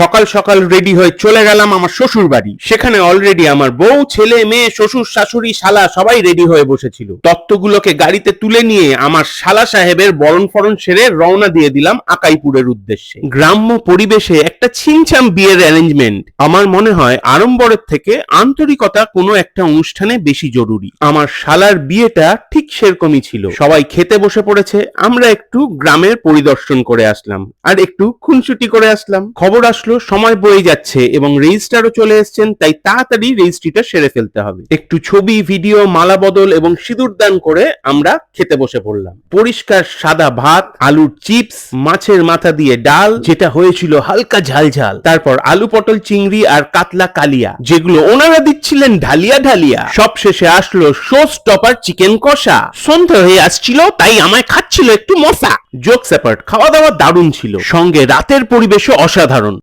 সকাল সকাল রেডি হয়ে চলে গেলাম আমার শ্বশুর বাড়ি। সেখানে অলরেডি আমার বউ, ছেলে, মেয়ে, শ্বশুর, শাশুড়ি, শালা সবাই রেডি হয়ে বসেছিল। তত্ত্বগুলোকে গাড়িতে তুলে নিয়ে আমার শালা সাহেবের বরণ ফরণ সেরে রওনা দিয়ে দিলাম আকাইপুরের উদ্দেশ্যে। গ্রাম্য পরিবেশে একটা ছিমছাম বিয়ের অ্যারেঞ্জমেন্ট আমার মনে হয় আড়ম্বরের থেকে আন্তরিকতা কোনো একটা অনুষ্ঠানে বেশি জরুরি। আমার শালার বিয়েটা ঠিক সেরকমই ছিল। সবাই খেতে বসে পড়েছে, আমরা একটু গ্রামের পরিদর্শন করে আসলাম আর একটু খুনসুটি করে আসলাম। খবর আসলো সময় বয়ে যাচ্ছে এবং রেজিস্ট্রারও চলে এসেছেন, তাই তাড়াতাড়ি রেজিস্ট্রিটা সেরে ফেলতে হবে। একটু ছবি, ভিডিও, মালা বদল এবং সিঁদুর দান করে আমরা খেতে বসে পড়লাম। পরিষ্কার সাদা ভাত, আলুর চিপস, মাছের মাথা দিয়ে ডাল যেটা হয়েছিল হালকা ঝালঝাল, তারপর আলু পটল চিংড়ি আর কাতলা কালিয়া যেগুলো ওনারা দিচ্ছিলেন ঢালিয়া ঢালিয়া। সব শেষে আসলো শো স্টপার চিকেন কষা। সন্ধ্যা হয়ে আসছিল তাই আমায় খাচ্ছিল একটু মশা। জোকস অ্যাপার্ট, খাওয়া দাওয়া দারুণ ছিল, সঙ্গে রাতের পরিবেশও অসাধারণ।